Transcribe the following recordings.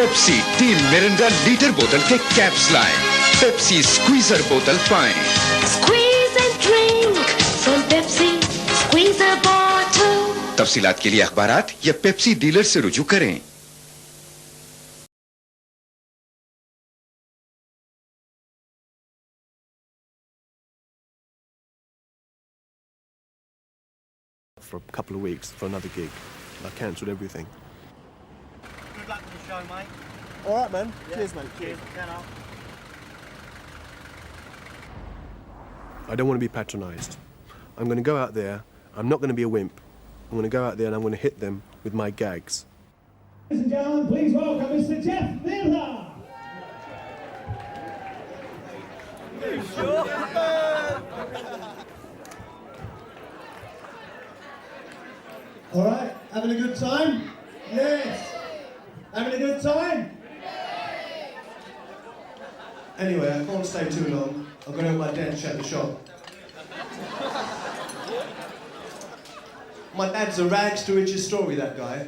Pepsi team Mirinda litre बोतल के caps लाए। पेप्सी स्क्वीजर बोतल पाएं। Squeeze and drink from Pepsi Squeezer bottle. तफसीलात के लिए अखबारात या पेप्सी डीलर से रुजू करें। For a couple of weeks for another gig. I cancelled everything. Good luck with the show, mate. All right, man. Yeah. Cheers, mate. Cheers. I don't want to be patronised. I'm going to go out there. I'm not going to be a wimp. I'm going to go out there and I'm going to hit them with my gags. Ladies and gentlemen, please welcome Mr. Jeff Miller. All right, having a good time? Yes. Having a good time? Anyway, I can't stay too long. I'm going to help my dad shut the shop. My dad's a rags to riches story, that guy.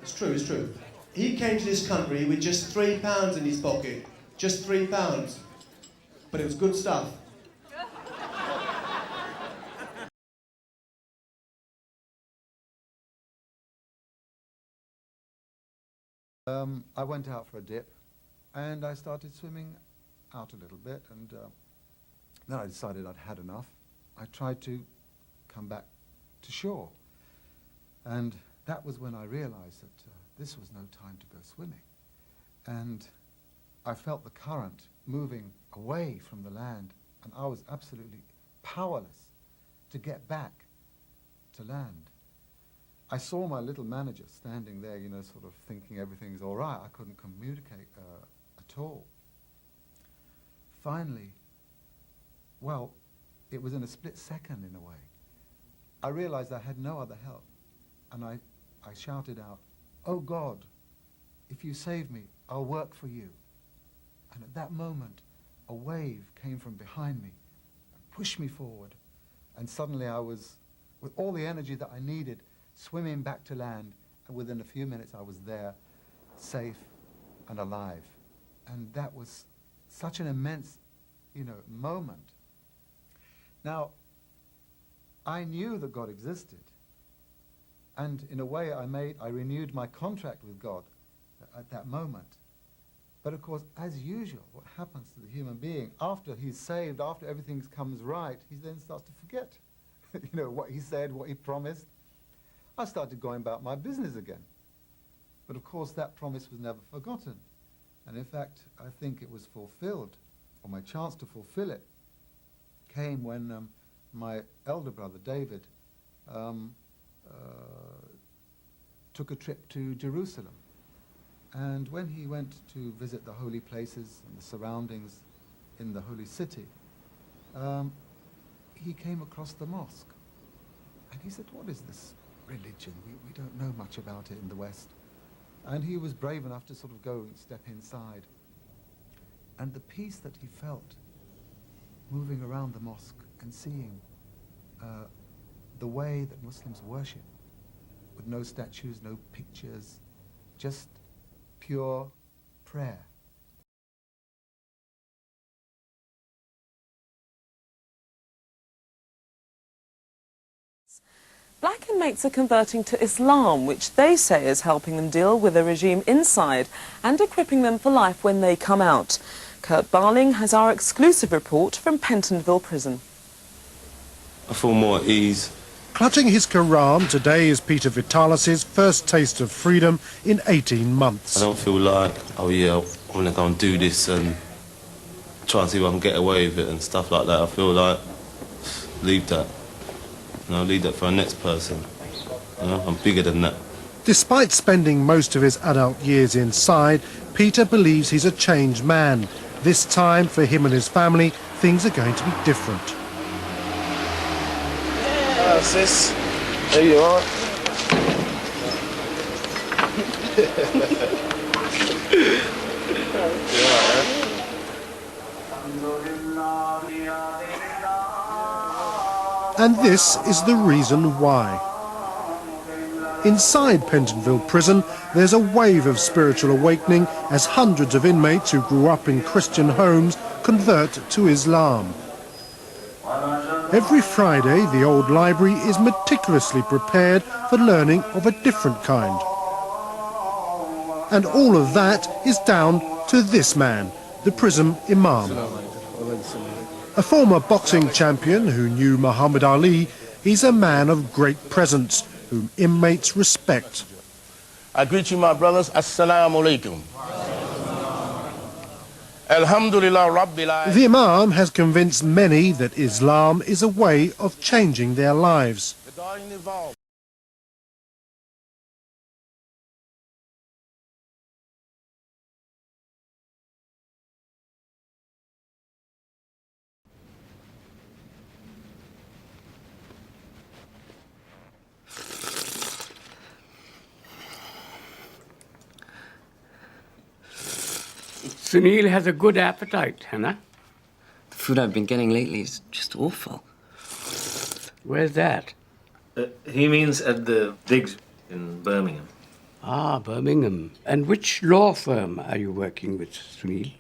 It's true, it's true. He came to this country with just £3 in his pocket. Just £3. But it was good stuff. I went out for a dip and I started swimming out a little bit, and then I decided I'd had enough. I tried to come back to shore, and that was when I realized that this was no time to go swimming. And I felt the current moving away from the land, and I was absolutely powerless to get back to land. I saw my little manager standing there, you know, sort of thinking everything's all right. I couldn't communicate at all. Finally, well, it was in a split second in a way. I realized I had no other help, and I shouted out, "Oh God, if you save me, I'll work for you." And at that moment, a wave came from behind me and pushed me forward, and suddenly I was, with all the energy that I needed, swimming back to land, and within a few minutes I was there, safe and alive. And that was such an immense, you know, moment. Now, I knew that God existed, and in a way I renewed my contract with God at that moment. But of course, as usual, what happens to the human being, after he's saved, after everything comes right, he then starts to forget, you know, what he said, what he promised. I started going about my business again. But of course, that promise was never forgotten. And in fact, I think it was fulfilled, or my chance to fulfill it came when my elder brother, David, took a trip to Jerusalem. And when he went to visit the holy places and the surroundings in the holy city, he came across the mosque. And he said, "What is this religion? We don't know much about it in the West." And he was brave enough to sort of go and step inside. And the peace that he felt moving around the mosque and seeing the way that Muslims worship, with no statues, no pictures, just pure prayer. Black inmates are converting to Islam, which they say is helping them deal with the regime inside and equipping them for life when they come out. Kurt Barling has our exclusive report from Pentonville Prison. I feel more at ease. Clutching his Quran, today is Peter Vitalis' first taste of freedom in 18 months. I don't feel like, oh yeah, I'm going to go and do this and try and see if I can get away with it and stuff like that. I feel like, leave that. You know, leave that for the next person. You know, I'm bigger than that. Despite spending most of his adult years inside, Peter believes he's a changed man. This time, for him and his family, things are going to be different. Hello, sis. There you are. And this is the reason why. Inside Pentonville Prison, there's a wave of spiritual awakening as hundreds of inmates who grew up in Christian homes convert to Islam. Every Friday, the old library is meticulously prepared for learning of a different kind. And all of that is down to this man, the prison imam. A former boxing champion who knew Muhammad Ali, he's a man of great presence, whom inmates respect. I greet you, my brothers. Assalamu alaikum. Alhamdulillah Rabbil Alamin. The imam has convinced many that Islam is a way of changing their lives. Sunil has a good appetite, Hannah. The food I've been getting lately is just awful. Where's that? He means at the digs in Birmingham. Ah, Birmingham. And which law firm are you working with, Sunil?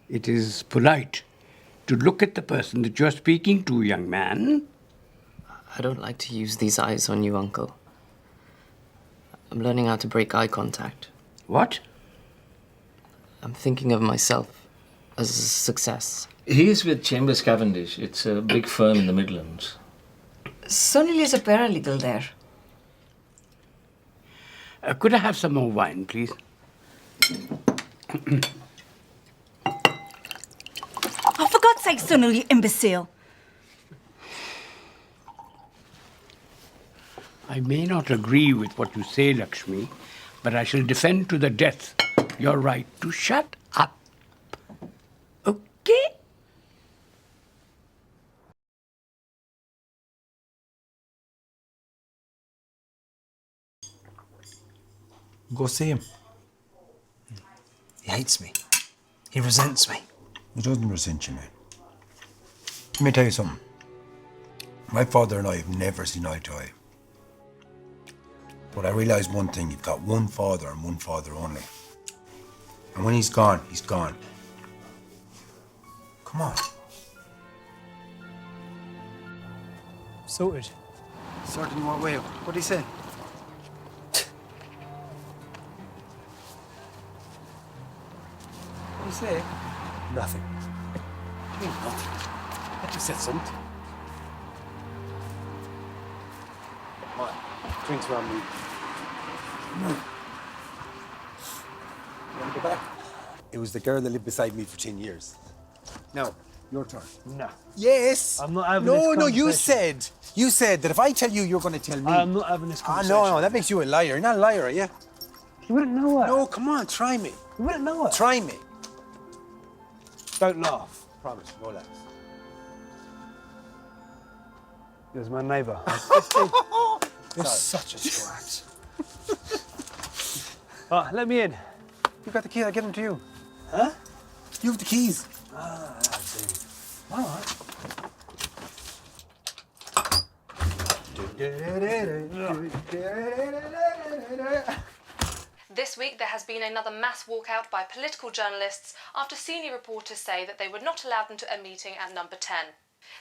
It is polite to look at the person that you're speaking to, young man. I don't like to use these eyes on you, Uncle. I'm learning how to break eye contact. What? I'm thinking of myself as a success. He's with Chambers Cavendish. It's a big firm in the Midlands. Sunil is a paralegal there. Could I have some more wine, please? Oh, for God's sake, Sunil, you imbecile. I may not agree with what you say, Lakshmi, but I shall defend to the death your right to shut up. Okay? Go see him. He hates me. He resents me. He doesn't resent you, man. Let me tell you something. My father and I have never seen eye to eye. But I realise one thing, you've got one father and one father only. And when he's gone, he's gone. Come on. Sorted. Sorted in what way? What did he say? What did he say? Nothing. What do you mean nothing? I just said something. Come on. Drinks around me. No. You want to go back? It was the girl that lived beside me for 10 years. Now, your turn. No. Yes. I'm not having no, this no, conversation. you said that if I tell you, you're going to tell me. I'm not having this conversation. No, that makes you a liar. You're not a liar, are you? You wouldn't know it. No, come on, try me. You wouldn't know it. Try me. Don't laugh. Promise, no laughs. He was my neighbour. You're such a twat. Right, let me in. You got the key, I'll give them to you. Huh? You have the keys. Ah, I see. All right. This week there has been another mass walkout by political journalists after senior reporters say that they would not allow them to a meeting at number 10.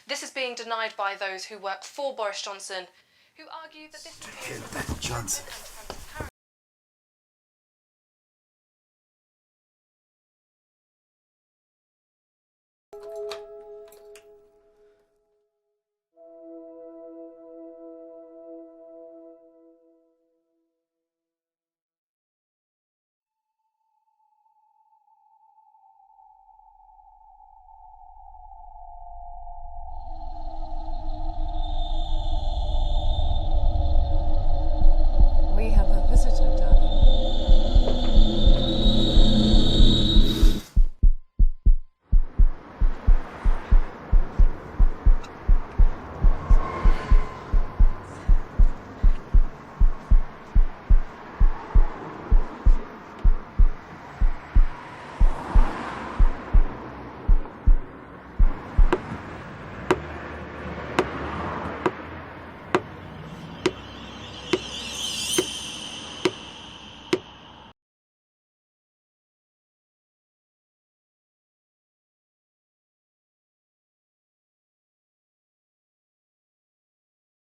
This is being denied by those who work for Boris Johnson, who argue that this... Johnson.